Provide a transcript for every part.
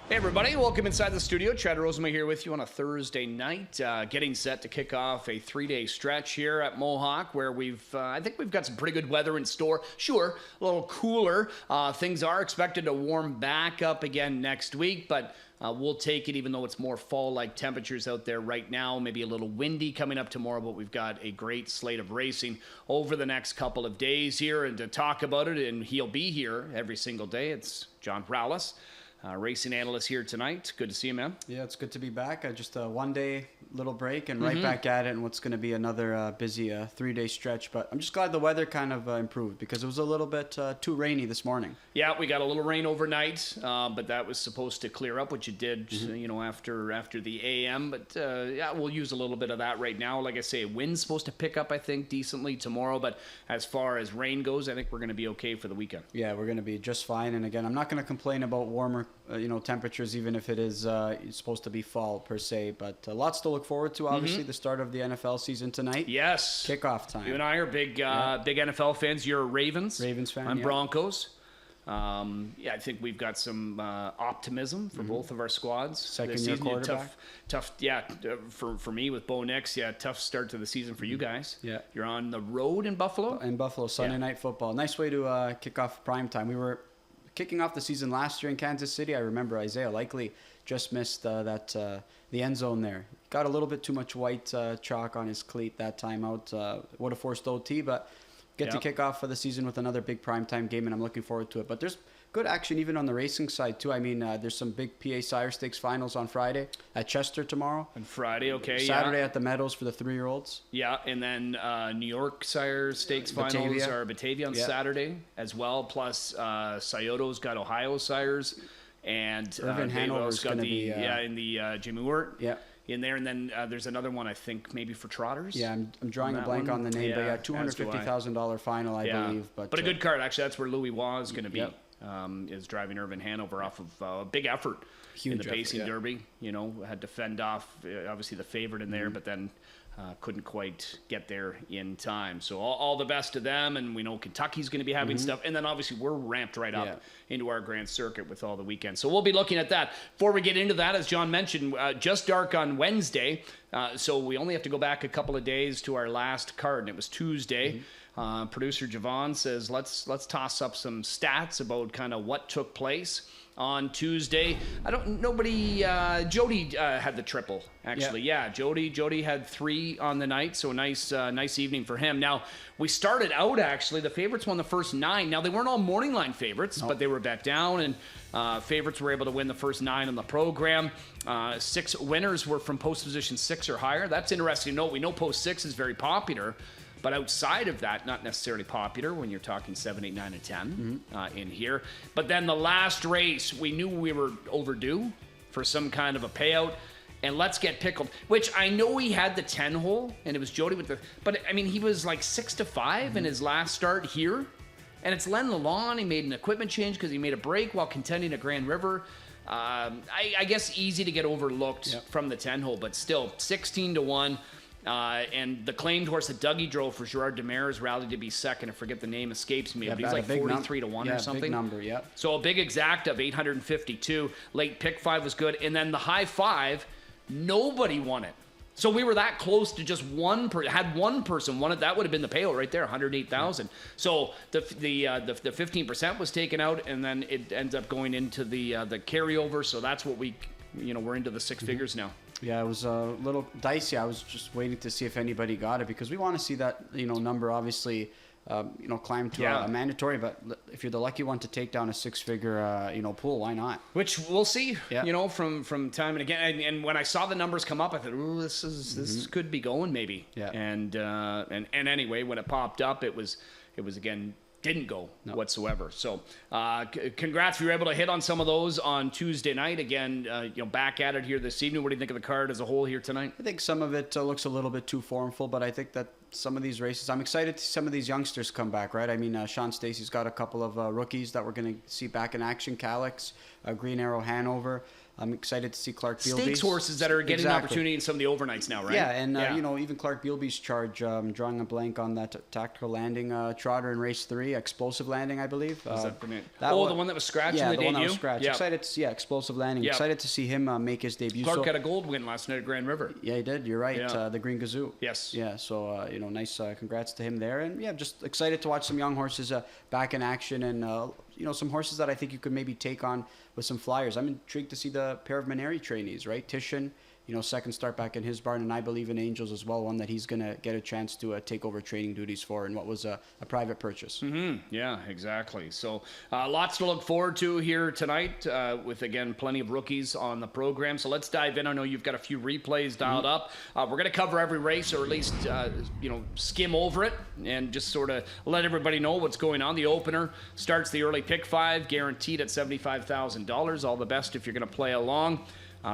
Hey everybody, welcome inside the studio. Chad Roseman here with you on a Thursday night, getting set to kick off a 3-day stretch here at Mohawk, where I think we've got some pretty good weather in store. Sure, a little cooler. Things are expected to warm back up again next week, but we'll take it even though it's more fall-like temperatures out there right now. Maybe a little windy coming up tomorrow, but we've got a great slate of racing over the next couple of days here. And to talk about it, and he'll be here every single day, it's John Rowles. Racing analyst here tonight. Good to see you, man. Yeah, it's good to be back. Just a one-day little break and right back at it, and what's going to be another busy 3-day stretch. But I'm just glad the weather kind of improved because it was a little bit too rainy this morning. Yeah, we got a little rain overnight, but that was supposed to clear up, which it did, after the AM. But yeah, we'll use a little bit of that right now. Like I say, wind's supposed to pick up, I think, decently tomorrow. But as far as rain goes, I think we're going to be okay for the weekend. Yeah, we're going to be just fine. And again, I'm not going to complain about warmer temperatures, even if it is supposed to be fall per se, but lots to look forward to. Obviously, the start of the NFL season tonight. Yes, kickoff time. You and I are big NFL fans. You're a Ravens fan. I'm Broncos. I think we've got some optimism for both of our squads. Second-year quarterback. Tough. Yeah, for me with Bo Nix. Yeah, tough start to the season for you guys. Yeah, you're on the road in Buffalo. Sunday night football. Nice way to kick off prime time. We were kicking off the season last year in Kansas City. I remember Isaiah Likely just missed the end zone there. Got a little bit too much white chalk on his cleat that time out. Would have forced OT, but to kick off for the season with another big primetime game, and I'm looking forward to it. But there's good action even on the racing side, too. I mean, there's some big PA Sire Stakes finals on Friday at Chester tomorrow. On Friday, okay. Saturday at the Meadows for the 3-year-olds. Yeah, and then New York Sire Stakes finals are Batavia on Saturday as well. Plus, Scioto's got Ohio Sires, and Irvin Hanover's got going to be in the Jimmy Wirt. Yeah. In there, and then there's another one I think maybe for trotters. Yeah, I'm drawing a blank on the name, but $250,000 final, I believe. But a good card actually. That's where Louis Waugh is going to be. Is driving Irvin Hanover off of a big effort in the Pacing Derby. Had to fend off obviously the favorite in there, but then couldn't quite get there in time. So all the best to them, and we know Kentucky's going to be having stuff, and then obviously we're ramped right up into our Grand Circuit with all the weekends. So we'll be looking at that. Before we get into that, as John mentioned, just dark on Wednesday, so we only have to go back a couple of days to our last card, and it was Tuesday. Producer Javon says let's toss up some stats about kind of what took place on Tuesday. Jody had the triple, actually. Yeah, Jody had 3 on the night, so nice evening for him. Now, we started out, actually, the favorites won the first 9. Now, they weren't all morning line favorites, but they were bet down, and favorites were able to win the first 9 on the program. 6 winners were from post position 6 or higher. That's interesting to note. We know post 6 is very popular, but outside of that, not necessarily popular when you're talking 7, 8, 9, and 10 in here. But then the last race, we knew we were overdue for some kind of a payout. And Let's Get Pickled, which I know he had the 10 hole, and it was Jody with the... But, I mean, he was like 6-5 in his last start here. And it's Len Lalonde. He made an equipment change because he made a break while contending at Grand River. I guess easy to get overlooked from the 10 hole, but still, 16-1. And the claimed horse that Dougie drove for Gerard Demers rallied to be second. I forget the name, escapes me. But he's like 43-1 or something. Big number, yeah. So a big exact of 852. Late pick 5 was good. And then the high 5, nobody won it. So we were that close to just had one person won it. That would have been the payout right there, 108,000. So the 15% was taken out, and then it ends up going into the carryover. So that's what we're into the 6 figures now. Yeah, it was a little dicey. I was just waiting to see if anybody got it because we want to see that number obviously climb to a mandatory. But if you're the lucky one to take down a 6-figure pool, why not? Which we'll see. From time and again. And when I saw the numbers come up, I thought, ooh, this could be going maybe. Yeah. And anyway, when it popped up, it was again. Didn't go whatsoever. So congrats if you were able to hit on some of those on Tuesday night. Again, back at it here this evening. What do you think of the card as a whole here tonight? I think some of it looks a little bit too formful, but I think that some of these races, I'm excited to see some of these youngsters come back, right? I mean, Sean Stacey's got a couple of rookies that we're going to see back in action. Calix, Green Arrow Hanover. I'm excited to see Clark Bealby. Stakes horses that are getting an opportunity in some of the overnights now, right? Yeah, and you know, even Clark Bealby's charge, drawing a blank on that tactical landing trotter in race 3, explosive landing, I believe. The one that was scratched in the debut? Yeah, the one that was scratched. Yep. Excited to see, explosive landing. Yep. Excited to see him make his debut. Clark got a gold win last night at Grand River. Yeah, he did. You're right. Yeah. The Green Gazoo. Yes. Yeah, so, you know, nice congrats to him there. And, yeah, just excited to watch some young horses back in action and, you know, some horses that I think you could maybe take on with some flyers. I'm intrigued to see the pair of Maneri trainees, right? Titian, you know, second start back in his barn, and I believe in Angels as well, one that he's going to get a chance to take over training duties for in what was a private purchase. Mm-hmm. Yeah, exactly. So lots to look forward to here tonight with, again, plenty of rookies on the program. So let's dive in. I know you've got a few replays dialed up. We're going to cover every race, or at least, you know, skim over it and just sort of let everybody know what's going on. The opener starts the early pick 5, guaranteed at $75,000. All the best if you're going to play along.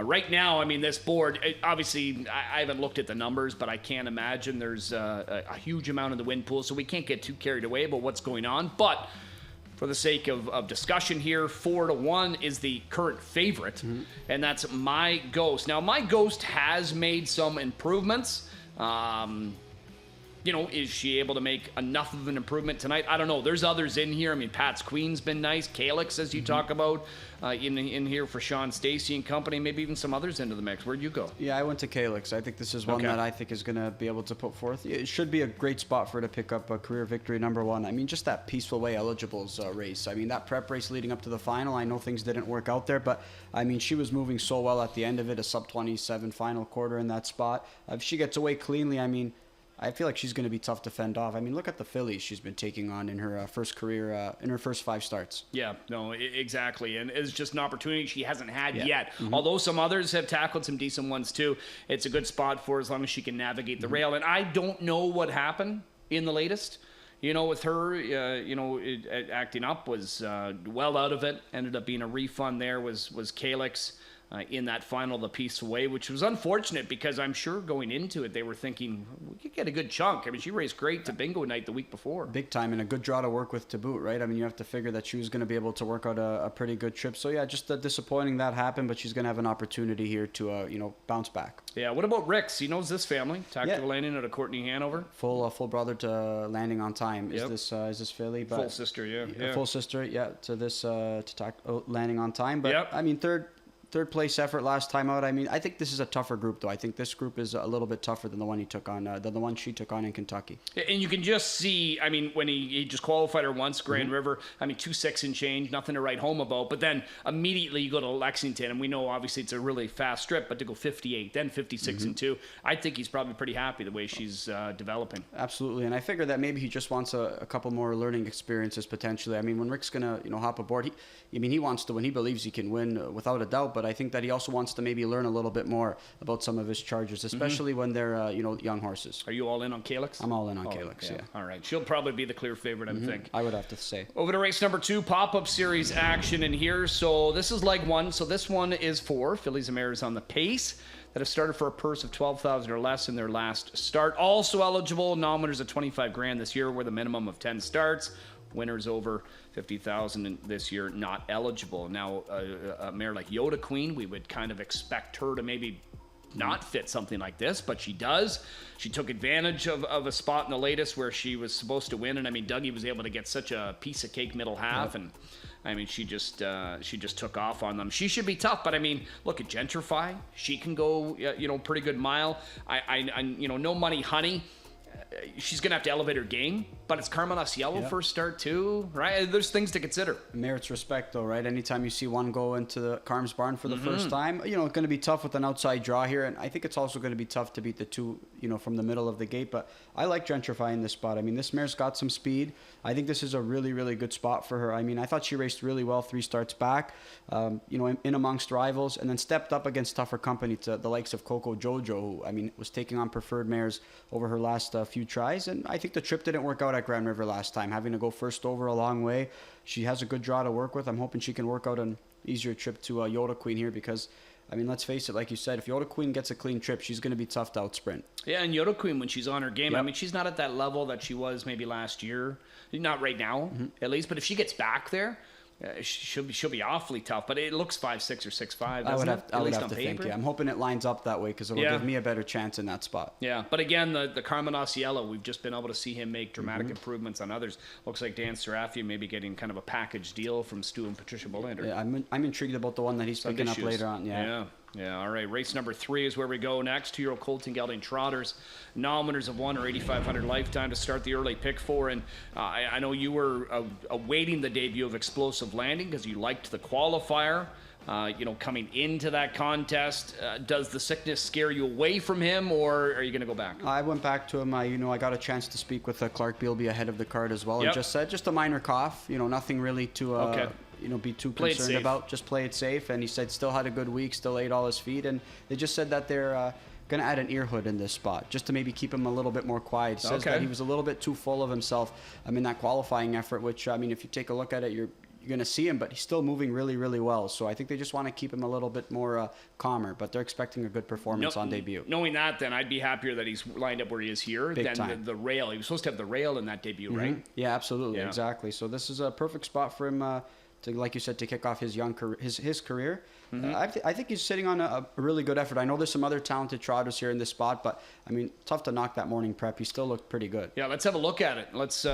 Right now, I mean, this board, obviously, I haven't looked at the numbers, but I can't imagine there's a huge amount in the win pool, so we can't get too carried away about what's going on. But for the sake of discussion here, 4-1 is the current favorite, and that's My Ghost. Now, My Ghost has made some improvements. You know, is she able to make enough of an improvement tonight? I don't know. There's others in here. I mean, Pat's Queen's been nice. Calix, as you talk about, in here for Sean Stacey and company. Maybe even some others into the mix. Where'd you go? Yeah, I went to Calix. I think this is one that I think is going to be able to put forth. It should be a great spot for her to pick up a career victory #1. I mean, just that Peaceful Way eligibles race. I mean, that prep race leading up to the final, I know things didn't work out there, but I mean, she was moving so well at the end of it, a sub-27 final quarter in that spot. If she gets away cleanly, I mean, I feel like she's going to be tough to fend off. I mean, look at the fillies she's been taking on in her first career, in her first 5 starts. Yeah, no, exactly. And it's just an opportunity she hasn't had yet. Although some others have tackled some decent ones too. It's a good spot for her as long as she can navigate the rail. And I don't know what happened in the latest. You know, with her, you know, acting up was well out of it. Ended up being a refund there was Calix. In that final, the Peaceful Way, which was unfortunate because I'm sure going into it, they were thinking, we could get a good chunk. I mean, she raced great to bingo night the week before. Big time, and a good draw to work with to boot, right? I mean, you have to figure that she was going to be able to work out a pretty good trip. So, yeah, just disappointing that happened, but she's going to have an opportunity here to, you know, bounce back. Yeah, what about Rick's? He knows this family. Tactical landing out of Courtney Hanover. Full brother to Landing on Time. Is this Philly? Full sister, yeah. Full sister, to this Landing on Time. But, I mean, third place effort last time out. I mean, I think this is a tougher group, though. I think this group is a little bit tougher than the one he took on, than the one she took on in Kentucky. And you can just see, I mean, when he just qualified her once, Grand River, I mean, 2-6 and change, nothing to write home about. But then immediately you go to Lexington, and we know obviously it's a really fast trip, but to go 58, then 56 and 2, I think he's probably pretty happy the way she's developing. Absolutely, and I figure that maybe he just wants a couple more learning experiences potentially. I mean, when Rick's gonna hop aboard, he wants to win. He believes he can win without a doubt, but I think that he also wants to maybe learn a little bit more about some of his chargers, especially when they're young horses. Are you all in on Calix? I'm all in on Calix, yeah. All right, she'll probably be the clear favorite, I think. I would have to say. Over to race number 2, pop-up series action in here. So this is leg 1. So this one is for fillies and mares on the pace that have started for a purse of $12,000 or less in their last start. Also eligible, non-winners at $25,000 this year with a minimum of 10 starts. Winners over $50,000 this year not eligible. Now, a mare like Yoda Queen, we would kind of expect her to maybe not fit something like this, but she does. She took advantage of a spot in the latest where she was supposed to win, and I mean, Dougie was able to get such a piece of cake middle half, and I mean, she just took off on them. She should be tough, but I mean, look at Gentrify. She can go, pretty good mile. I No Money Honey. She's going to have to elevate her game, but it's Carmenas Yellow first start too, right? There's things to consider. Merits respect though, right? Anytime you see one go into the Carm's barn for the first time, it's going to be tough with an outside draw here, and I think it's also going to be tough to beat the two, from the middle of the gate, but I like Gentrify in this spot. I mean, this mare's got some speed. I think this is a really, really good spot for her. I mean, I thought she raced really well 3 starts back, in amongst rivals, and then stepped up against tougher company to the likes of Coco Jojo, who, I mean, was taking on preferred mares over her last few tries, and I think the trip didn't work out at Grand River last time, having to go first over a long way. She has a good draw to work with. I'm hoping she can work out an easier trip to Yoda Queen here because, I mean, let's face it, like you said, if Yoda Queen gets a clean trip, she's going to be tough to outsprint. Yeah, and Yoda Queen, when she's on her game, I mean, she's not at that level that she was maybe last year. Not right now, at least, but if she gets back there, she'll be awfully tough, but it looks 5'6" or 6'5". I would have on to paper. think. Yeah, I'm hoping it lines up that way because it'll give me a better chance in that spot. Yeah, but again, the Carmen Osiello, we've just been able to see him make dramatic improvements on others. Looks like Dan Serafia maybe getting kind of a package deal from Stu and Patricia Bolander. Yeah, I'm intrigued about the one that he's picking up later on. Yeah, all right. Race number 3 is where we go next. 2-year-old Colton Gelding Trotters. Nominators of 1 or 8,500 lifetime to start the early pick 4. And I know you were awaiting the debut of Explosive Landing because you liked the qualifier. Coming into that contest, does the sickness scare you away from him, or are you going to go back? I went back to him. I got a chance to speak with Clark Bealby ahead of the card as well. And just said, just a minor cough. Nothing really to be too concerned about. Just play it safe. And he said still had a good week, still ate all his feed. And they just said that they're going to add an ear hood in this spot just to maybe keep him a little bit more quiet. He says that he was a little bit too full of himself in that qualifying effort, which, if you take a look at it, you're going to see him, but he's still moving really, really well. So I think they just want to keep him a little bit more calmer, but they're expecting a good performance on debut. Knowing that, then I'd be happier that he's lined up where he is here than the rail. He was supposed to have the rail in that debut, right? Yeah, absolutely. Yeah. Exactly. So this is a perfect spot for him to, like you said, to kick off his his career. I think he's sitting on a really good effort. I know there's some other talented trotters here in this spot, but tough to knock that morning prep. He still looked pretty good. Yeah, let's have a look at it. Let's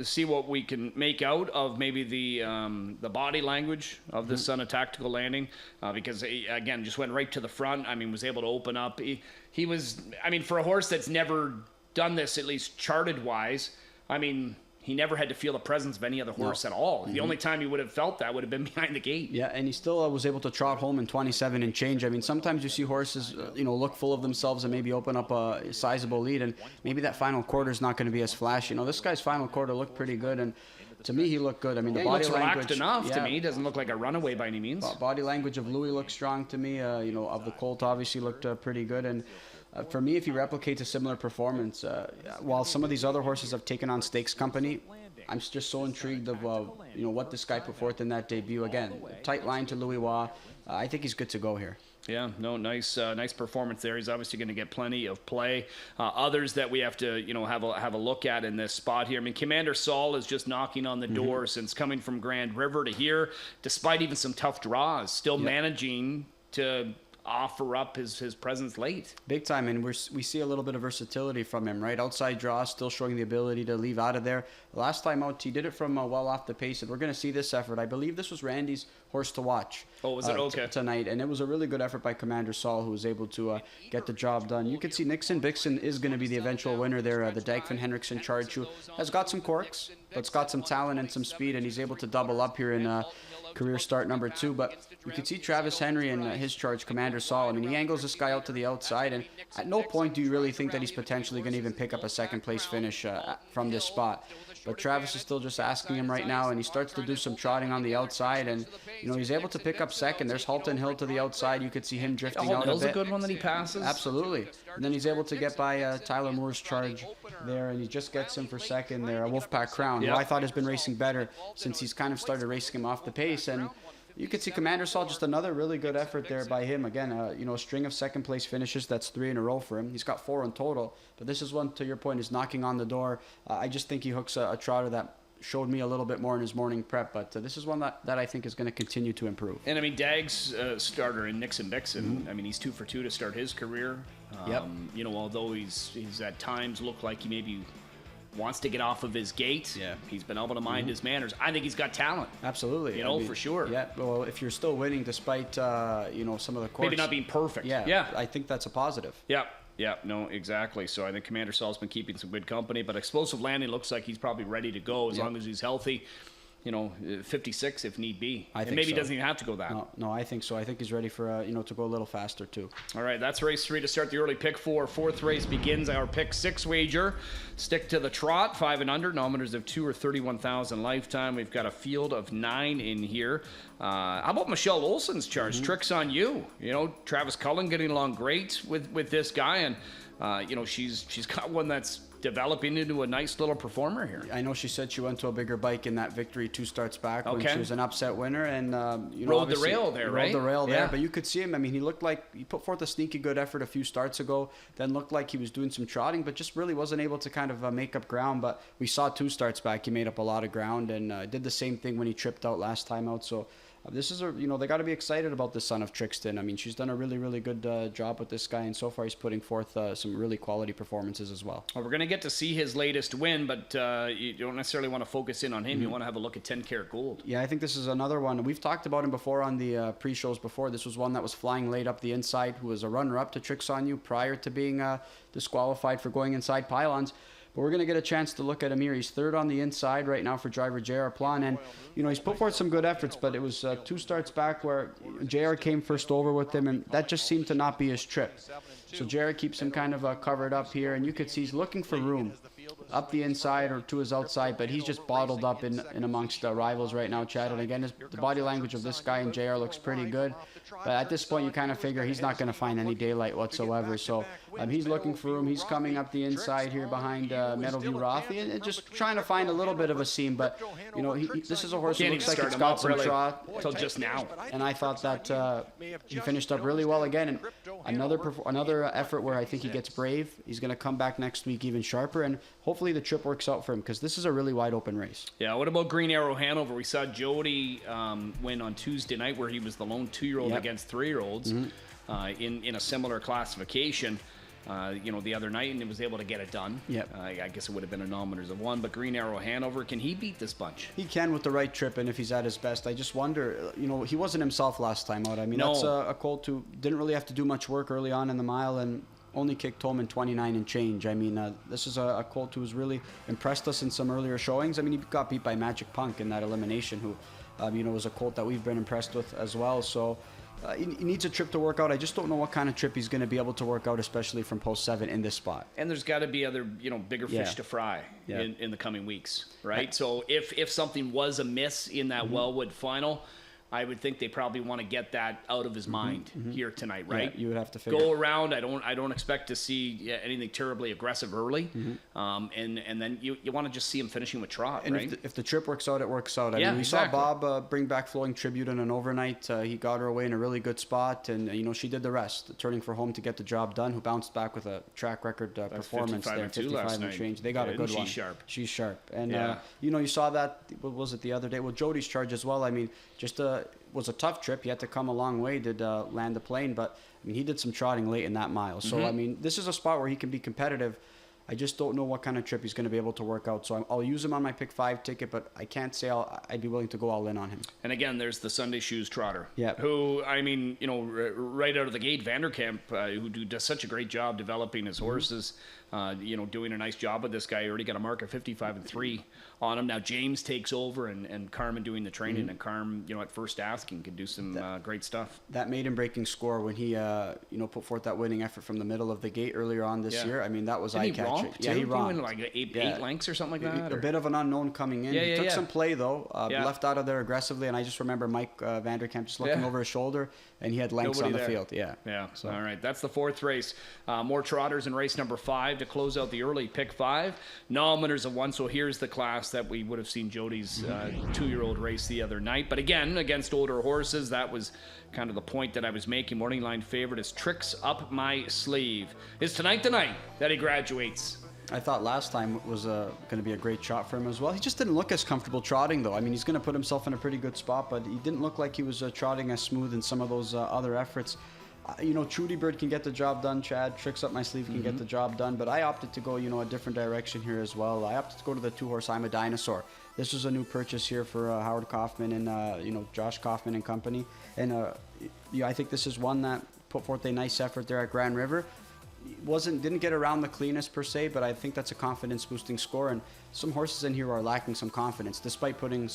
see what we can make out of maybe the body language of this son of Tactical Landing, because he, again, just went right to the front. Was able to open up. He was, for a horse that's never done this, at least charted wise, he never had to feel the presence of any other horse at all. The only time he would have felt that would have been behind the gate. Yeah, and he still was able to trot home in 27 and change. Sometimes you see horses, look full of themselves and maybe open up a sizable lead, and maybe that final quarter is not going to be as flashy. This guy's final quarter looked pretty good, and to me, he looked good. The body looks language relaxed enough to me. He doesn't look like a runaway by any means. Body language of Louis looked strong to me. Of the Colt, obviously looked pretty good, and for me, if he replicates a similar performance, while some of these other horses have taken on stakes company, I'm just so intrigued of what this guy put forth in that debut. Again, tight line to Louis Waugh. I think he's good to go here. Yeah, no, nice performance there. He's obviously going to get plenty of play. Others that we have to, have a look at in this spot here. Commander Saul is just knocking on the door since coming from Grand River to here, despite even some tough draws, still managing to offer up his presence late. Big time, and we see a little bit of versatility from him, right? Outside draw, still showing the ability to leave out of there. Last time out, he did it from well off the pace, and we're going to see this effort. I believe this was Randy's horse to watch. Oh, was it? Okay. Tonight, and it was a really good effort by Commander Saul, who was able to get the job done. You can see Nixon Bixon is going to be the eventual winner there. The Dagfinn Henriksen charge, who has got some quirks, but's got some talent and some speed, and he's able to double up here in career start number 2. But you can see Travis Henry and his charge, Commander Saul. He angles this guy out to the outside, and at no point do you really think that he's potentially going to even pick up a second place finish from this spot. But Travis is still just asking him right now, and he starts to do some trotting on the outside, and he's able to pick up second. There's Halton Hill to the outside. You could see him drifting out a bit. Hill's a good one that he passes. Absolutely. And then he's able to get by Tyler Moore's charge there, and he just gets him for second there. Wolfpack Crown, who I thought has been racing better since he's kind of started racing him off the pace. And you could see Commander Saul, just another really good effort there by him. Again, a string of second place finishes. That's 3 in a row for him. He's got 4 in total. But this is one, to your point, is knocking on the door. I just think he hooks a trotter that showed me a little bit more in his morning prep. But this is one that I think is going to continue to improve. And Dag's starter in Nixon Bixon. He's 2 for 2 to start his career. Although he's at times looked like he maybe wants to get off of his gate. Yeah. He's been able to mind his manners. I think he's got talent. Absolutely. For sure. Yeah. Well, if you're still winning despite, some of the course. Maybe not being perfect. Yeah. I think that's a positive. Yeah. Yeah, no, exactly. So I think Commander Saul's been keeping some good company, but Explosive Landing looks like he's probably ready to go as long as he's healthy. 56 if need be. I think and maybe so. he doesn't even have to go that. No, I think so. I think he's ready for, to go a little faster too. All right, that's race 3 to start the early pick 4. 4th race begins our pick 6 wager. Stick to the trot, 5 and under. Nominators of 2 or 31,000 lifetime. We've got a field of 9 in here. How about Michelle Olsen's charge? Tricks on you. Travis Cullen getting along great with this guy, and she's got one that's developing into a nice little performer here. I know she said she went to a bigger bike in that victory 2 starts back when she was an upset winner, and rode the rail there, right? Rode the rail there, but you could see him. I mean, he looked like he put forth a sneaky good effort a few starts ago, then looked like he was doing some trotting, but just really wasn't able to kind of make up ground. But we saw 2 starts back, he made up a lot of ground, and did the same thing when he tripped out last time out. So this is they got to be excited about the son of Trixton. I mean, she's done a really, really good job with this guy, and so far he's putting forth some really quality performances as well. Well, we're going to get to see his latest win, but you don't necessarily want to focus in on him. You want to have a look at 10 Karat Gold. Yeah, I think this is another one. We've talked about him before on the pre-shows before. This was one that was flying late up the inside, who was a runner-up to Tricks on You prior to being disqualified for going inside pylons. But we're going to get a chance to look at him here. He's 3rd on the inside right now for driver J.R. Plan. And, he's put forth some good efforts, but it was 2 starts back where J.R. came first over with him, and that just seemed to not be his trip. So J.R. keeps him kind of covered up here, and you could see he's looking for room up the inside or to his outside, but he's just bottled up in amongst rivals right now, Chad. And again, the body language of this guy and JR looks pretty good, but at this point you kind of figure he's not going to find any daylight whatsoever. So he's looking for room. He's coming up the inside here behind Meadowview Rothy and just trying to find a little bit of a seam, but this is a horse that looks like it's got some trot until just now, and I thought that he finished up really well again, and another effort where I think he gets brave. He's going to come back next week even sharper, and hopefully the trip works out for him, because this is a really wide open race. Yeah, what about Green Arrow Hanover? We saw Jody win on Tuesday night, where he was the lone 2-year-old against 3-year-olds in a similar classification. The other night, and he was able to get it done. Yep. I guess it would have been a nominators of 1, but Green Arrow Hanover, can he beat this bunch? He can with the right trip, and if he's at his best. I just wonder, he wasn't himself last time out. I mean, that's a colt who didn't really have to do much work early on in the mile, and only kicked home in 29 and change. I mean, this is a colt who's really impressed us in some earlier showings. I mean, he got beat by Magic Punk in that elimination, who, was a colt that we've been impressed with as well. So he needs a trip to work out. I just don't know what kind of trip he's going to be able to work out, especially from post 7 in this spot. And there's got to be other, bigger fish to fry in the coming weeks, right? So if something was amiss in that Wellwood final, I would think they probably want to get that out of his mind here tonight, right? Yeah, you would have to figure. Go around. I don't expect to see anything terribly aggressive early, and then you want to just see him finishing with trot, and right? If the trip works out, it works out. I mean, we saw Bob bring back Flowing Tribute in an overnight. He got her away in a really good spot, and she did the rest, turning for home to get the job done. Who bounced back with a track record performance there, 55 and change. They got a good one. She's sharp, and you saw that. What was it the other day? Well, Jody's charge as well. I mean, just was a tough trip. He had to come a long way, did land the plane, but I mean, he did some trotting late in that mile. So I mean, this is a spot where he can be competitive. I just don't know what kind of trip he's going to be able to work out. So I'll use him on my pick 5 ticket, but I can't say I'd be willing to go all in on him. And again, there's the Sunday Shoes trotter, yeah, who, I mean, right out of the gate, Vanderkamp, who does such a great job developing his horses, doing a nice job with this guy. He already got a mark of 55 and 3 on him. Now James takes over, and Carmen doing the training, and Carm, at first asking, can do some great stuff. That maiden breaking score when he, put forth that winning effort from the middle of the gate earlier on this year. I mean, that was eye-catching. Yeah, he romped. Like eight lengths or something like that? A bit of an unknown coming in. He took some play, though, left out of there aggressively, and I just remember Mike Vanderkamp just looking over his shoulder, and he had lengths on the field. Yeah. So. All right, that's the 4th race. More trotters in race number 5 to close out the early pick 5. Nominators of 1, so here's the class that we would have seen Jody's 2-year-old race the other night. But again, against older horses, that was kind of the point that I was making. Morning line favorite is Tricks Up My Sleeve. Is tonight the night that he graduates? I thought last time was going to be a great shot for him as well. He just didn't look as comfortable trotting, though. I mean, he's going to put himself in a pretty good spot, but he didn't look like he was trotting as smooth in some of those other efforts. Trudy Bird can get the job done, Chad. Tricks Up My Sleeve can get the job done, but I opted to go, a different direction here as well. I opted to go to the 2-horse I'm a Dinosaur. This was a new purchase here for Howard Kaufman and, Josh Kaufman and company. And, I think this is one that put forth a nice effort there at Grand River. Didn't get around the cleanest per se, but I think that's a confidence boosting score, and some horses in here are lacking some confidence despite putting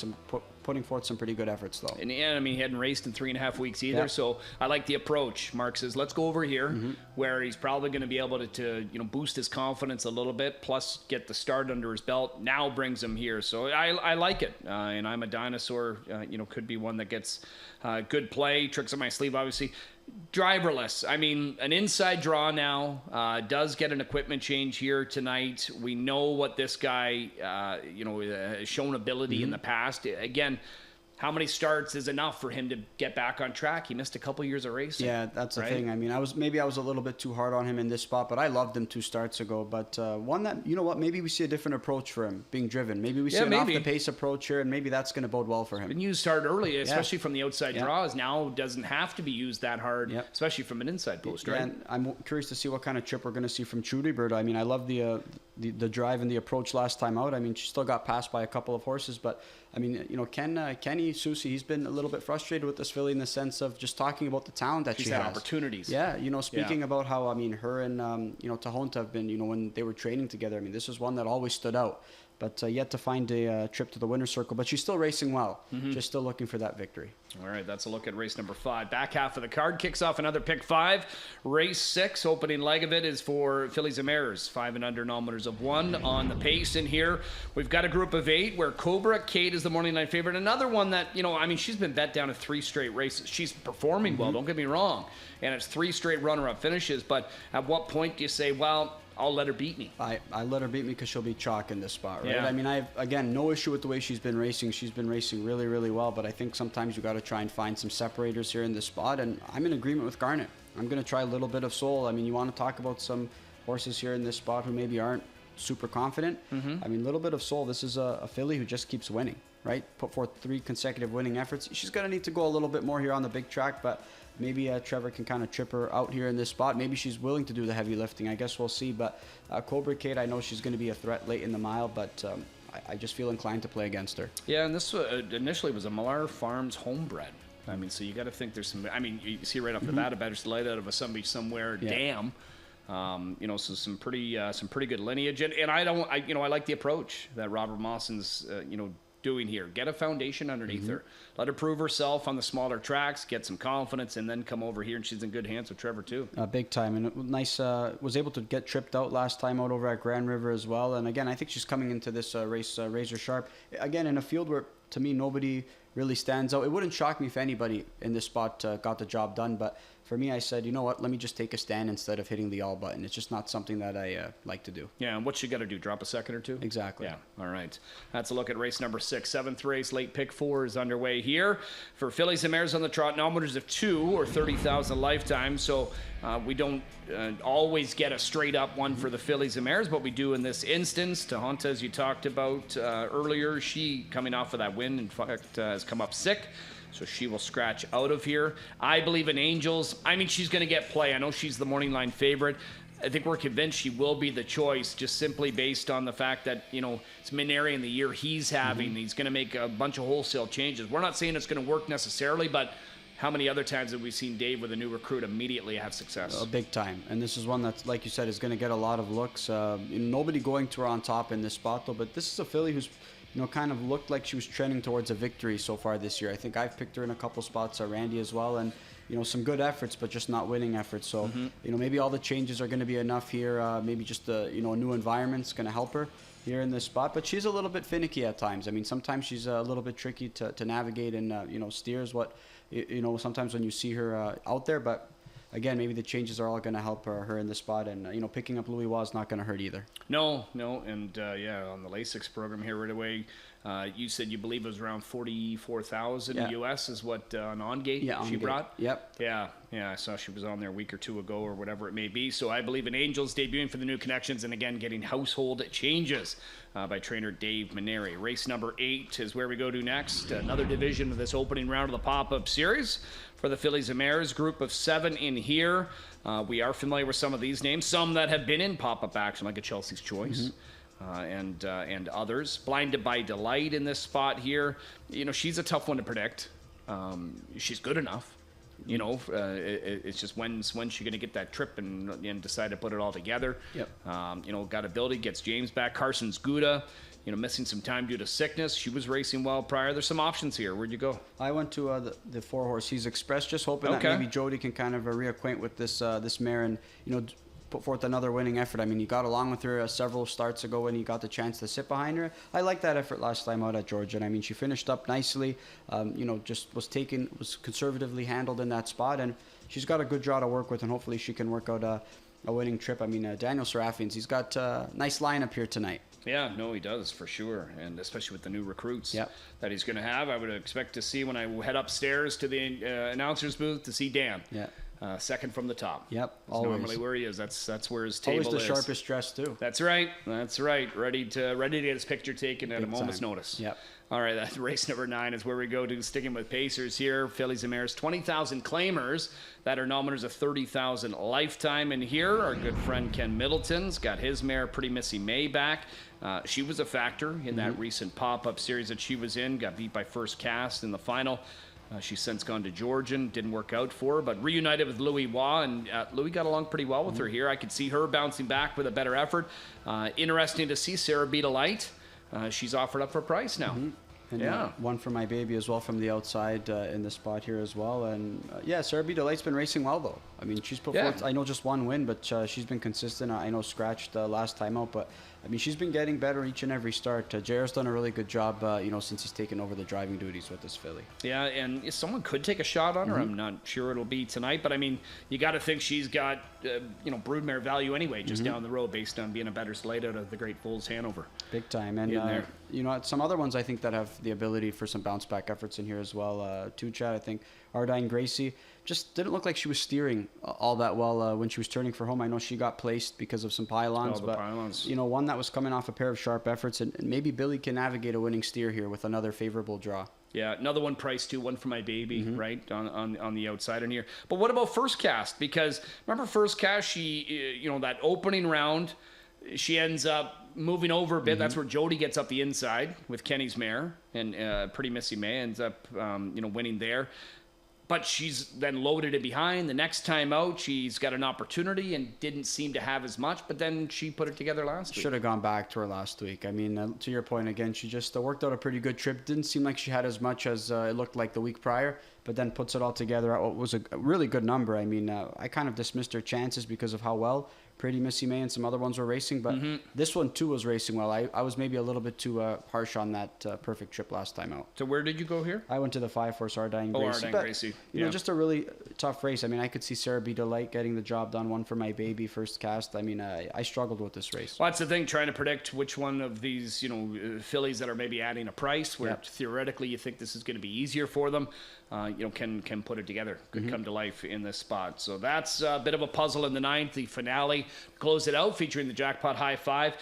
putting forth some pretty good efforts, though. And I mean, he hadn't raced in 3.5 weeks either, so I like the approach. Mark says, let's go over here, where he's probably going to be able to boost his confidence a little bit, plus get the start under his belt. Now brings him here, so I like it. And I'm a dinosaur, could be one that gets good play, tricks up my sleeve, obviously. Driverless. I mean, an inside draw now, does get an equipment change here tonight. We know what this guy, has shown ability in the past. Again, how many starts is enough for him to get back on track? He missed a couple years of racing. Yeah, that's the thing. I mean, I was a little bit too hard on him in this spot, but I loved him 2 starts ago. But one that, maybe we see a different approach for him being driven. Maybe we see an off-the-pace approach here, and maybe that's going to bode well for him. And used hard early, especially from the outside draws. Now doesn't have to be used that hard, especially from an inside post, right? And I'm curious to see what kind of trip we're going to see from Trudy Bird. I mean, I love the drive and the approach last time out. I mean, she still got passed by a couple of horses, but I mean, Kenny Susie, he's been a little bit frustrated with this filly in the sense of just talking about the talent that she's she had has. Opportunities. Yeah, speaking about how, I mean, her and, Tahonta have been, when they were training together, I mean, this is one that always stood out. But yet to find a trip to the winner's circle. But she's still racing well. Just still looking for that victory. All right, that's a look at race number 5. Back half of the card kicks off another pick 5. Race 6, opening leg of it is for fillies and mares. 5 and under, nominators of 1 on the pace in here. We've got a group of 8 where Cobra Kate is the morning line favorite. Another one that, she's been bet down to 3 straight races. She's performing well, don't get me wrong. And it's 3 straight runner-up finishes. But at what point do you say, well, I'll let her beat me? I let her beat me because she'll be chalk in this spot, right? Yeah. I mean, again, no issue with the way she's been racing. She's been racing really, really well, but I think sometimes you got to try and find some separators here in this spot, and I'm in agreement with Garnet. I'm going to try a little bit of soul. I mean, you want to talk about some horses here in this spot who maybe aren't super confident. I mean, a little bit of soul. This is a filly who just keeps winning, right? Put forth 3 consecutive winning efforts. She's going to need to go a little bit more here on the big track, but maybe Trevor can kind of trip her out here in this spot. Maybe she's willing to do the heavy lifting. I guess we'll see. But Cobra Kate, I know she's going to be a threat late in the mile, but I just feel inclined to play against her. Yeah, and this initially was a Millar Farms homebred. I mean, so you got to think there's some. I mean, you see right off the bat, a better light out of a somebody somewhere dam. So some pretty good lineage, and I like the approach that Robert Mawson's doing here. Get a foundation underneath her. Let her prove herself on the smaller tracks, get some confidence, and then come over here, and she's in good hands with Trevor too. Big time, and nice. Was able to get tripped out last time out over at Grand River as well. And again, I think she's coming into this race razor sharp. Again, in a field where, to me, nobody really stands out. It wouldn't shock me if anybody in this spot got the job done, but for me, I said, you know what, let me just take a stand instead of hitting the all button. It's just not something that I like to do. Yeah, and what you got to do, drop a second or two? Exactly. Yeah, all right. That's a look at race number 6. 7th race, late pick 4 is underway here. For fillies and mares on the trot, nominators of 2 or 30,000 lifetime, so we don't always get a straight up one for the fillies and mares, but we do in this instance. Tahonta, as you talked about earlier, she coming off of that win, in fact, has come up sick. So she will scratch out of here. I believe in Angels. I mean, she's going to get play. I know she's the morning line favorite. I think we're convinced she will be the choice, just simply based on the fact that, it's Minari in the year he's having. He's going to make a bunch of wholesale changes. We're not saying it's going to work necessarily, but how many other times have we seen Dave with a new recruit immediately have success? Big time. And this is one that, like you said, is going to get a lot of looks. Nobody going to her on top in this spot, though, but this is a filly who's kind of looked like she was trending towards a victory so far this year. I think I've picked her in a couple spots, Randy as well, and some good efforts, but just not winning efforts. So maybe all the changes are going to be enough here. Maybe just a new environment's going to help her here in this spot. But she's a little bit finicky at times. I mean, sometimes she's a little bit tricky to navigate and steers what sometimes when you see her out there. But again, maybe the changes are all going to help her in the spot, and picking up Louis Wa is not going to hurt either. No, and on the Lasix program here right away, you said you believe it was around 44,000 US is what on-gate she brought? Yep. Yeah, I saw she was on there a week or two ago or whatever it may be. So I believe in Angels debuting for the new connections, and again getting household changes by trainer Dave Minari. Race number 8 is where we go to next. Another division of this opening round of the pop-up series for the fillies and mares. Group of 7 in here. We are familiar with some of these names, some that have been in pop-up action, like a Chelsea's Choice. And others. Blinded by Delight in this spot here. She's a tough one to predict. She's good enough. It's just when's she going to get that trip and decide to put it all together. Yep. Got ability, gets James back. Carson's Gouda. missing some time due to sickness. She was racing well prior. There's some options here. Where'd you go? I went to the 4-horse He's Express, just hoping that maybe Jody can kind of reacquaint with this mare and, put forth another winning effort. I mean, he got along with her several starts ago when he got the chance to sit behind her. I liked that effort last time out at Georgia. And I mean, she finished up nicely, just was conservatively handled in that spot. And she's got a good draw to work with, and hopefully she can work out a winning trip. I mean, Daniel Serafians, he's got a nice lineup here tonight. Yeah, no, he does for sure, and especially with the new recruits that he's going to have. I would expect to see when I head upstairs to the announcer's booth to see Dan. Yeah. Second from the top. Yep, That's always. normally where he is. That's where his table is. Always the sharpest dress too. That's right. Ready to get his picture taken at a moment's notice. Yep. All right, that's race number 9 is where we go to, sticking with Pacers here. Fillies and Mares, 20,000 claimers that are nominators of 30,000 lifetime. And here, our good friend Ken Middleton's got his mare, Pretty Missy May, back. She was a factor in that recent pop-up series that she was in. Got beat by First Cast in the final. She's since gone to Georgian. Didn't work out for her, but reunited with Louis Waugh, and Louis got along pretty well with her here. I could see her bouncing back with a better effort. Interesting to see Sarah Be Delight. She's offered up for a price now. And one for my baby as well from the outside in the spot here as well. And Sarah B. Delight's been racing well though. I mean, she's put forth, I know, just one win, but she's been consistent. I know scratched last time out, but I mean, she's been getting better each and every start. JR's done a really good job, since he's taken over the driving duties with this filly. Yeah, and if someone could take a shot on her, I'm not sure it'll be tonight, but I mean, you got to think she's got, broodmare value anyway, just down the road, based on being a better slate out of the Great Bulls Hanover. Big time. And, some other ones I think that have the ability for some bounce back efforts in here as well. Chad, I think, Ardine Gracie just didn't look like she was steering all that well when she was turning for home. I know she got placed because of some pylons, one that was coming off a pair of sharp efforts, and maybe Billy can navigate a winning steer here with another favorable draw. Yeah, another one priced too, one for my baby, right, on the outside in here. But what about First Cast? Because remember First Cast, she, that opening round, she ends up moving over a bit. That's where Jody gets up the inside with Kenny's mare, and Pretty Missy May ends up, winning there. But she's then loaded it behind. The next time out, she's got an opportunity and didn't seem to have as much, but then she put it together last week. Should have gone back to her last week. I mean, to your point again, she just worked out a pretty good trip. Didn't seem like she had as much as it looked like the week prior, but then puts it all together at what was a really good number. I mean, I kind of dismissed her chances because of how well Pretty Missy May and some other ones were racing, but this one too was racing well. I was maybe a little bit too harsh on that perfect trip last time out. So where did you go here? I went to the 5-horse Ardine Gracie. Ardine Gracie. Just a really tough race. I mean, I could see Sarah B. Delight getting the job done. One for my baby, First Cast. I mean, I struggled with this race. Well, that's the thing, trying to predict which one of these, fillies that are maybe adding a price where theoretically you think this is going to be easier for them, can put it together, could come to life in this spot. So that's a bit of a puzzle in the 9th, the finale. Close it out featuring the Jackpot High Five.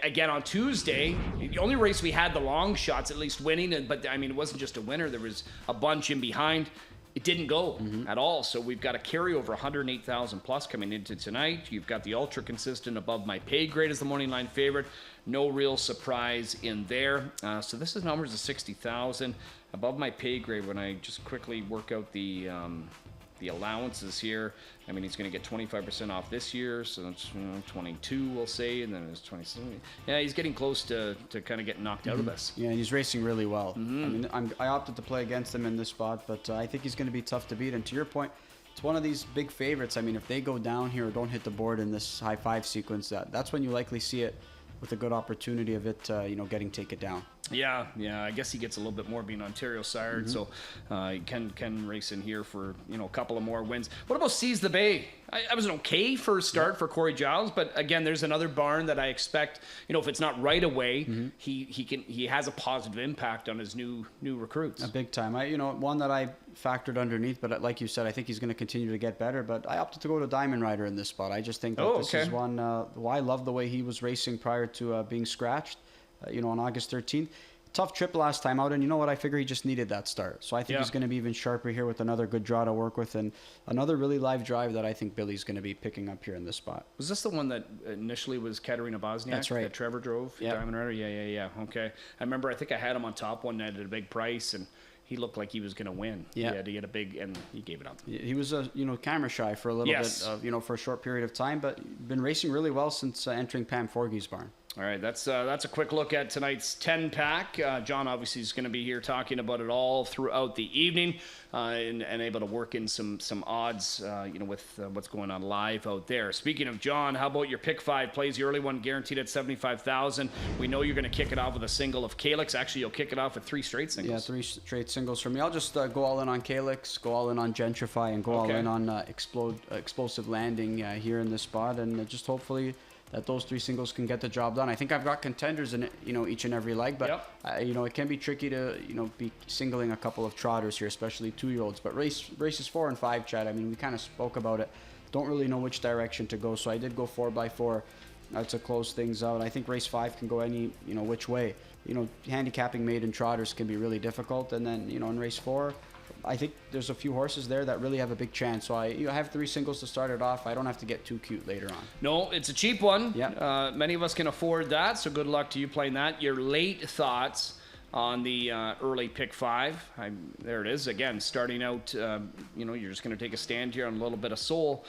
Again, on Tuesday, the only race we had the long shots at least winning, but I mean, it wasn't just a winner. There was a bunch in behind. It didn't go at all. So we've got a carryover 108,000 plus coming into tonight. You've got the ultra consistent Above My Pay Grade as the morning line favorite. No real surprise in there. So this is numbers of 60,000. Above My Pay Grade, when I just quickly work out the allowances here, I mean, he's going to get 25% off this year, so that's 22, we'll say, and then it's 27. Yeah, he's getting close to kind of getting knocked out of this. Yeah, and he's racing really well. I mean, I opted to play against him in this spot, but I think he's going to be tough to beat. And to your point, it's one of these big favorites. I mean, if they go down here or don't hit the board in this high five sequence, that's when you likely see it with a good opportunity of it, getting taken down. Yeah, I guess he gets a little bit more being Ontario sired, so can race in here for a couple of more wins. What about Seize the Bay? I was an okay first start for Corey Giles, but again, there's another barn that I expect. If it's not right away, he has a positive impact on his new recruits. A big time. One that I factored underneath, but like you said, I think he's going to continue to get better. But I opted to go to Diamond Rider in this spot. I just think that this is one. I love the way he was racing prior to being scratched. On August 13th. Tough trip last time out, and you know what? I figure he just needed that start. So I think he's going to be even sharper here with another good draw to work with, and another really live drive that I think Billy's going to be picking up here in this spot. Was this the one that initially was Katerina Bosniak? That's right. That Trevor drove? Yeah. Diamond Rider? Yeah. Okay. I remember, I think I had him on top one night at a big price, and he looked like he was going to win. Yeah. He had to get a big, and he gave it up. He was, camera shy for a little bit, for a short period of time, but been racing really well since entering Pam Forgey's barn. All right, that's a quick look at tonight's 10-pack. John obviously is going to be here talking about it all throughout the evening, and able to work in some odds, with what's going on live out there. Speaking of John, how about your pick 5 plays? The early one guaranteed at $75,000. We know you're going to kick it off with a single of Calix. Actually, you'll kick it off with 3 straight singles. Yeah, 3 straight singles for me. I'll just go all in on Calix, go all in on Gentrify, and go all in on Explosive Landing here in this spot, and just hopefully that those 3 singles can get the job done. I think I've got contenders in each and every leg, but it can be tricky to be singling a couple of trotters here, especially 2-year-olds. But races 4 and 5, Chad. I mean, we kind of spoke about it. Don't really know which direction to go, so I did go 4x4 to close things out. I think race 5 can go any which way. Handicapping maiden trotters can be really difficult, and then in race 4. I think there's a few horses there that really have a big chance. So I have 3 singles to start it off. I don't have to get too cute later on. No, it's a cheap one. Yeah. Many of us can afford that, so good luck to you playing that. Your late thoughts on the early pick 5. There it is. Again, starting out, you're just going to take a stand here on a little bit of soul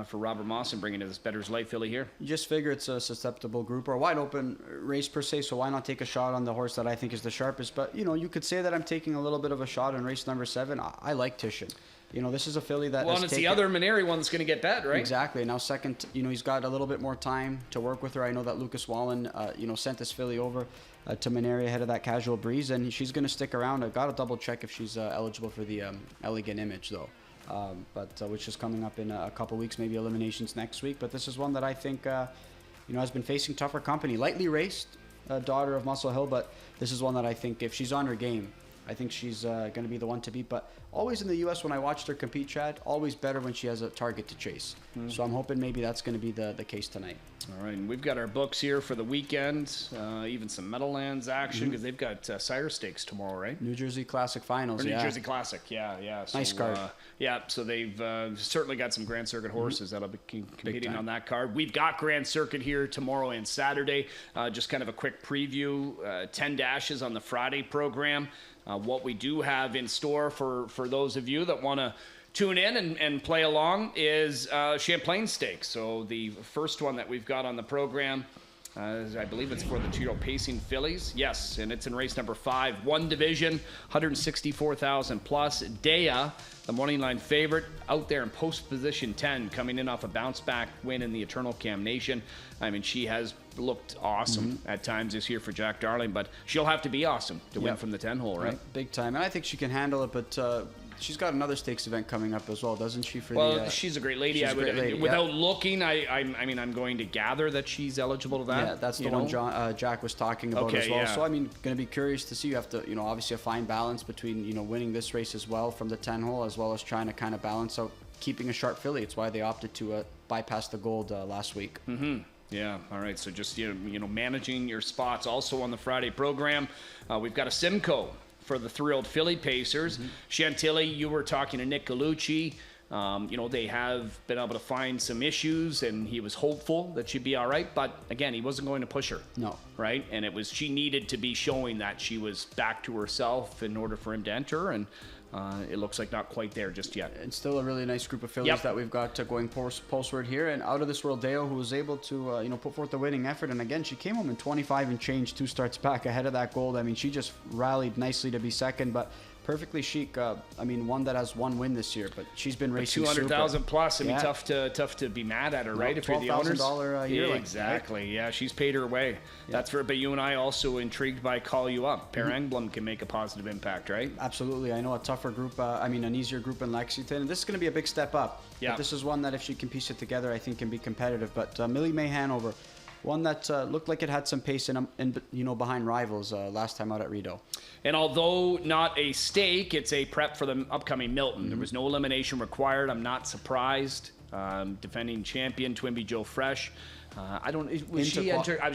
for Robert Moss and bringing his Bettor's Light filly here. You just figure it's a susceptible group or a wide open race per se, so why not take a shot on the horse that I think is the sharpest? But, you could say that I'm taking a little bit of a shot in race number 7. I like Titian. This is a filly that and it's the other Maneri one that's going to get bet, right? Exactly. Now second, he's got a little bit more time to work with her. I know that Lucas Wallen, sent this filly over to Maneri ahead of that Casual Breeze, and she's going to stick around. I've got to double check if she's eligible for the Elegant Image, though. Which is coming up in a couple weeks, maybe eliminations next week. But this is one that I think, has been facing tougher company. Lightly raced, daughter of Muscle Hill, but this is one that I think if she's on her game, I think she's going to be the one to beat. But always in the U.S. when I watched her compete, Chad, always better when she has a target to chase. So I'm hoping maybe that's going to be the case tonight. All right, and we've got our books here for the weekend, even some Meadowlands action, because they've got Sire Stakes tomorrow, right? New Jersey Classic Finals, Or New Jersey Classic, yeah. So, nice card. So they've certainly got some Grand Circuit horses that'll be competing on that card. We've got Grand Circuit here tomorrow and Saturday. Just kind of a quick preview, 10 dashes on the Friday program. What we do have in store for those of you that want to tune in and play along is Champlain Stakes. So the first one that we've got on the program, I believe it's for the 2-year-old Pacing Fillies. Yes, and it's in race number 5. 1 division, 164,000 plus. Dea, the morning line favorite, out there in post position 10, coming in off a bounce back win in the Eternal Cam Nation. I mean, she has looked awesome at times this year for Jack Darling, but she'll have to be awesome to win from the 10 hole, right? Big time. And I think she can handle it, but she's got another stakes event coming up as well, doesn't she? She's a great lady. Without looking, I'm going to gather that she's eligible to that. Yeah, that's the one Jack was talking about as well. Yeah. So, going to be curious to see. You have to, obviously a fine balance between, winning this race as well from the 10 hole, as well as trying to kind of balance out keeping a sharp filly. It's why they opted to bypass the gold last week. Mm-hmm. Yeah, all right. So just, managing your spots. Also on the Friday program, we've got a Simcoe for the 3-year-old filly pacers. Chantilly, you were talking to Nick Gallucci. They have been able to find some issues, and he was hopeful that she'd be all right. But again, he wasn't going to push her. No. Right? And she needed to be showing that she was back to herself in order for him to enter. And it looks like not quite there just yet. It's still a really nice group of fillies that we've got going postward here. And Out of This World Deo, who was able to put forth a winning effort. And again, she came home in 25 and change, 2 starts back ahead of that gold. I mean, she just rallied nicely to be second, but perfectly chic. One that has 1 win this year, but she's been racing 200,000 plus. Tough to be mad at her, right? If you're the owners, $12,000 yearly. Exactly. Right? Yeah, she's paid her way. Yeah. That's for. But you and I also intrigued by Call You Up. Per Emblem can make a positive impact, right? Absolutely. I know a tougher group. An easier group in Lexington. This is going to be a big step up. Yeah. But this is one that if she can piece it together, I think can be competitive. But Millie May Hanover, one that looked like it had some pace behind rivals last time out at Rideau. And although not a stake, it's a prep for the upcoming Milton. There was no elimination required. I'm not surprised. Defending champion Twinbee Joe Fresh. I was just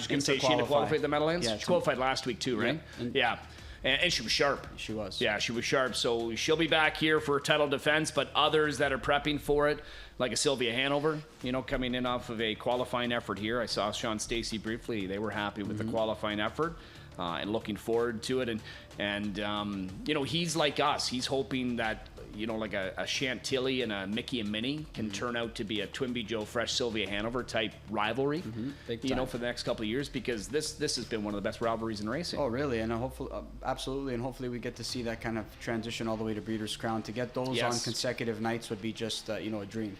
going to say she didn't qualify the Meadowlands. Yeah, she qualified last week too, right? Yeah. And she was sharp. She was. Yeah, she was sharp. So she'll be back here for title defense, but others that are prepping for it, like a Sylvia Hanover, coming in off of a qualifying effort here. I saw Sean Stacey briefly. They were happy with the qualifying effort and looking forward to it. And he's like us. He's hoping that, like a Chantilly and a Mickey and Minnie can turn out to be a Twinbee Joe Fresh Sylvia Hanover type rivalry, for the next couple of years, because this has been one of the best rivalries in racing. Oh, really? And hopefully, absolutely, and hopefully we get to see that kind of transition all the way to Breeders' Crown. To get those on consecutive nights would be just, a dream.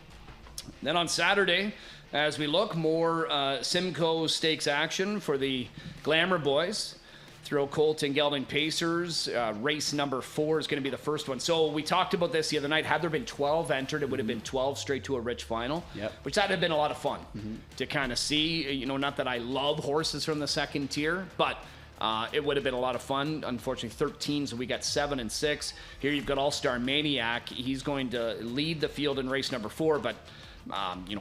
Then on Saturday, as we look, more Simcoe Stakes action for the Glamour Boys. Throw Colt and Gelding Pacers. Race number 4 is going to be the first one. So we talked about this the other night. Had there been 12 entered, it would have been 12 straight to a rich final, which that had been a lot of fun to kind of see. Not that I love horses from the second tier, but it would have been a lot of fun. Unfortunately, 13, so we got 7 and 6. Here you've got All-Star Maniac. He's going to lead the field in race number 4, but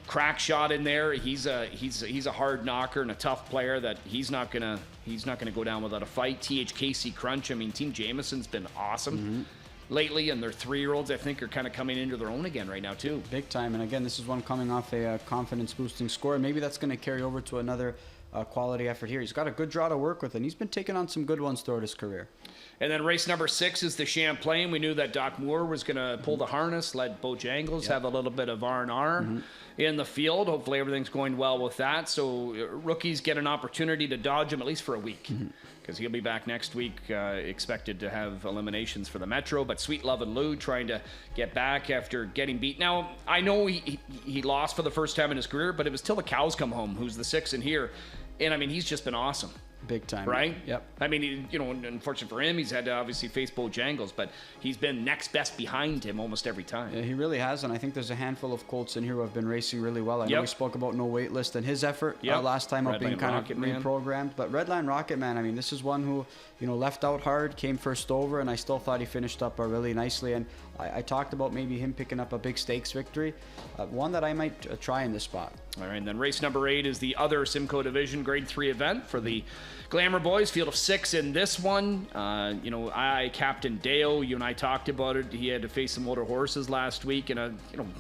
Crack Shot in there. He's a hard knocker and a tough player that he's not gonna go down without a fight. THKC Crunch. I mean, Team Jameson's been awesome lately, and their 3-year-olds I think are kind of coming into their own again right now too. Big time. And again, this is one coming off a confidence boosting score. Maybe that's going to carry over to another quality effort here. He's got a good draw to work with, and he's been taking on some good ones throughout his career. And then race number 6 is the Champlain. We knew that Doc Moore was going to pull the harness, let Bojangles have a little bit of R&R in the field. Hopefully everything's going well with that. So rookies get an opportunity to dodge him at least for a week, because he'll be back next week, expected to have eliminations for the Metro. But Sweet Love and Lou trying to get back after getting beat. Now, I know he lost for the first time in his career, but it was Till the Cows Come Home, who's the 6 in here. And, I mean, he's just been awesome. Big time. Right? Yep. I mean, unfortunate for him, he's had to obviously face Bojangles, but he's been next best behind him almost every time. Yeah, he really has, and I think there's a handful of colts in here who have been racing really well. I know we spoke about No Wait List and his effort last time up being kind of reprogrammed, but Redline Rocket Man, I mean, this is one who, left out hard, came first over, and I still thought he finished up really nicely, and I talked about maybe him picking up a big stakes victory, one that I might try in this spot. All right, and then race number 8 is the other Simcoe Division Grade 3 event for the Glamour Boys. Field of 6 in this one. Captain Deo, you and I talked about it. He had to face some older horses last week in a,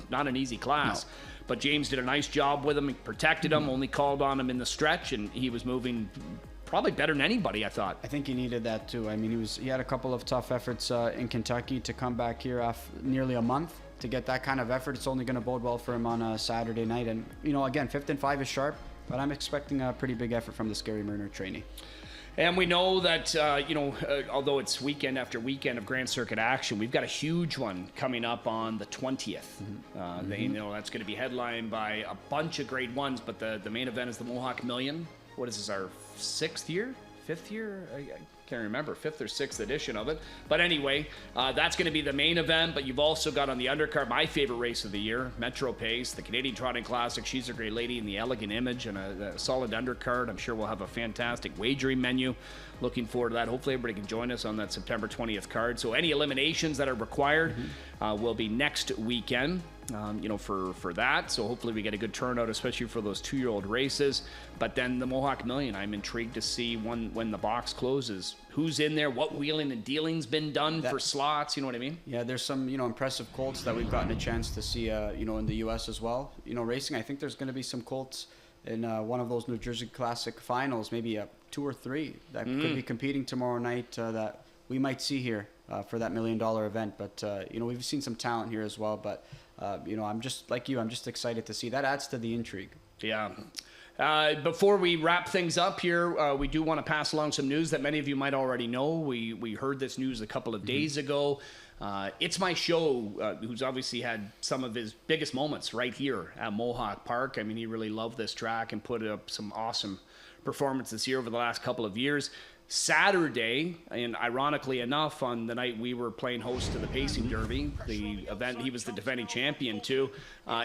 not an easy class. No. But James did a nice job with him. He protected him, only called on him in the stretch, and he was moving probably better than anybody, I thought. I think he needed that too. I mean, he had a couple of tough efforts in Kentucky to come back here after nearly a month. To get that kind of effort, it's only going to bode well for him on a Saturday night. And, again, 5th and 5 is sharp, but I'm expecting a pretty big effort from the Scary Murner trainee. And we know that, although it's weekend after weekend of Grand Circuit action, we've got a huge one coming up on the 20th. That's going to be headlined by a bunch of grade 1s, but the main event is the Mohawk Million. What is this, our 5th year? I can't remember, 5th or 6th edition of it. But anyway, that's going to be the main event, but you've also got on the undercard my favorite race of the year, Metro Pace, the Canadian Trotting Classic. She's a Great Lady in the Elegant Image, and a solid undercard. I'm sure we'll have a fantastic wagering menu. Looking forward to that. Hopefully everybody can join us on that September 20th card. So any eliminations that are required will be next weekend. For that. So hopefully we get a good turnout, especially for those 2-year-old races. But then the Mohawk Million, I'm intrigued to see when the box closes, who's in there, what wheeling and dealing's been done for slots, you know what I mean? Yeah, there's some, impressive colts that we've gotten a chance to see, in the U.S. as well. Racing, I think there's going to be some colts in one of those New Jersey Classic finals, maybe 2 or 3 that could be competing tomorrow night that we might see here for that $1 million event. But, we've seen some talent here as well, but I'm just like you. I'm just excited to see. That adds to the intrigue. Yeah. Before we wrap things up here, we do want to pass along some news that many of you might already know. We heard this news a couple of days ago. It's My Show, who's obviously had some of his biggest moments right here at Mohawk Park. I mean, he really loved this track and put up some awesome performances here over the last couple of years. Saturday, and ironically enough, on the night we were playing host to the Pacing Derby, the event he was the defending champion too,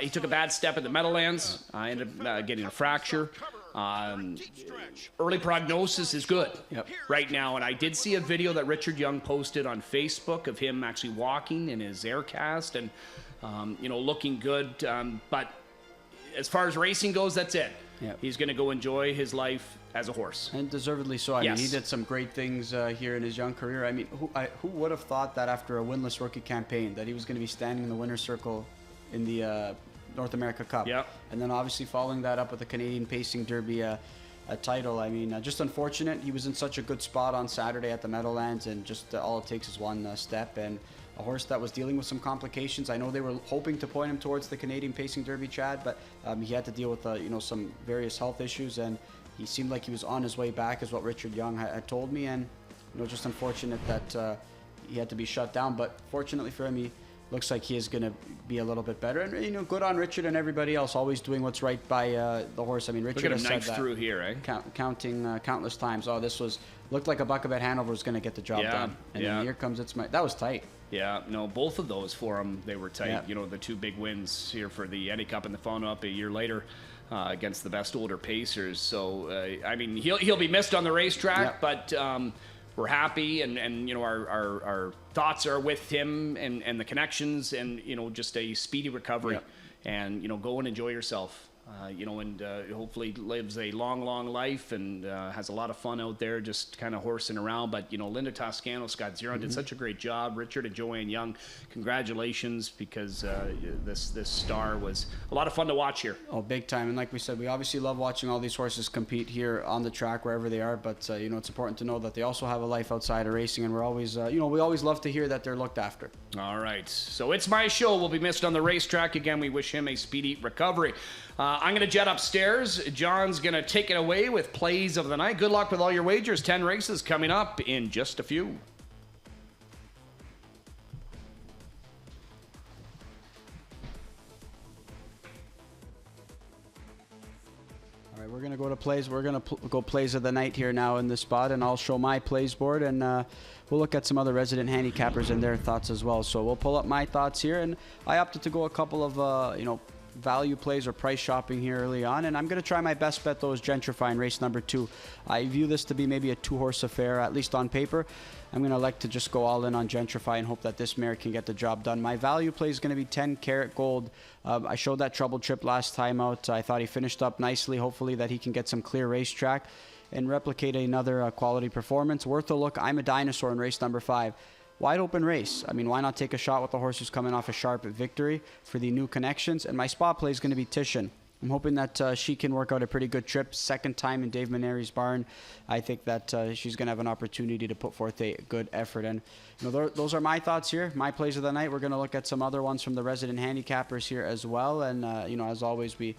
he took a bad step at the Meadowlands, ended up getting a fracture. Early prognosis is good right now, and I did see a video that Richard Young posted on Facebook of him actually walking in his Aircast and looking good, but as far as racing goes, that's it. He's going to go enjoy his life as a horse. And deservedly so. I mean, he did some great things here in his young career. I mean, who would have thought that after a winless rookie campaign that he was going to be standing in the winner's circle in the North America Cup? And then obviously following that up with the Canadian Pacing Derby title. I mean, just unfortunate. He was in such a good spot on Saturday at the Meadowlands, and just all it takes is one step. And a horse that was dealing with some complications. I know they were hoping to point him towards the Canadian Pacing Derby, Chad, but he had to deal with some various health issues, and he seemed like he was on his way back, is what Richard Young had told me. And just unfortunate that he had to be shut down, but fortunately for him, he looks like he is going to be a little bit better. And good on Richard and everybody else, always doing what's right by the horse. I mean, Richard has said that through here, eh? Counting countless times. Oh, looked like a Buckabet Hanover was going to get the job done, and then here comes that was tight. Yeah, no, both of those for him, they were tight. Yeah. The two big wins here for the Eddie Cup and the follow-up a year later against the best older pacers. So I mean, he'll be missed on the racetrack, but we're happy, and our thoughts are with him and the connections, and just a speedy recovery, and go and enjoy yourself. And hopefully lives a long life and has a lot of fun out there, just kind of horsing around. But, Linda Toscano, Scott Zeron did such a great job. Richard and Joanne Young, congratulations, because this star was a lot of fun to watch here. Oh, big time. And like we said, we obviously love watching all these horses compete here on the track, wherever they are. But, it's important to know that they also have a life outside of racing. And we're always, we always love to hear that they're looked after. All right. So It's My Show will be missed on the racetrack. Again, we wish him a speedy recovery. I'm going to jet upstairs. John's going to take it away with plays of the night. Good luck with all your wagers. 10 races coming up in just a few. All right, we're going to go to plays. We're going to go plays of the night here now in this spot, and I'll show my plays board, and we'll look at some other resident handicappers and their thoughts as well. So we'll pull up my thoughts here, and I opted to go a couple of, value plays or price shopping here early on, and I'm going to try my best bet, though, is Gentrify in race number 2. I view this to be maybe a 2-horse affair, at least on paper. I'm going to elect to just go all in on Gentrify and hope that this mare can get the job done. My value play is going to be 10 Karat Gold. I showed that trouble trip last time out. I thought he finished up nicely. Hopefully that he can get some clear racetrack and replicate another quality performance. Worth a look. I'm a Dinosaur in race number 5. Wide open race. I mean, why not take a shot with the horse who's coming off a sharp victory for the new connections? And my spot play is going to be Titian. I'm hoping that she can work out a pretty good trip. Second time in Dave Maneri's barn. I think that she's going to have an opportunity to put forth a good effort. And those are my thoughts here. My plays of the night. We're going to look at some other ones from the resident handicappers here as well. And as always, we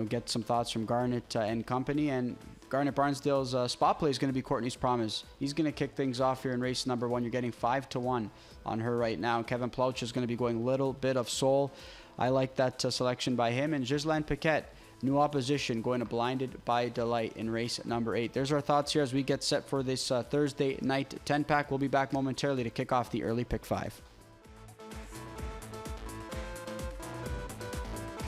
get some thoughts from Garnet and company. And Garnet Barnsdale's spot play is going to be Courtney's Promise. He's going to kick things off here in race number 1. You're getting 5-1 on her right now. Kevin Plouch is going to be going little bit of soul. I like that selection by him. And Ghislaine Paquette, new opposition, going to Blinded by Delight in race number 8. There's our thoughts here as we get set for this Thursday night 10-pack. We'll be back momentarily to kick off the early pick 5.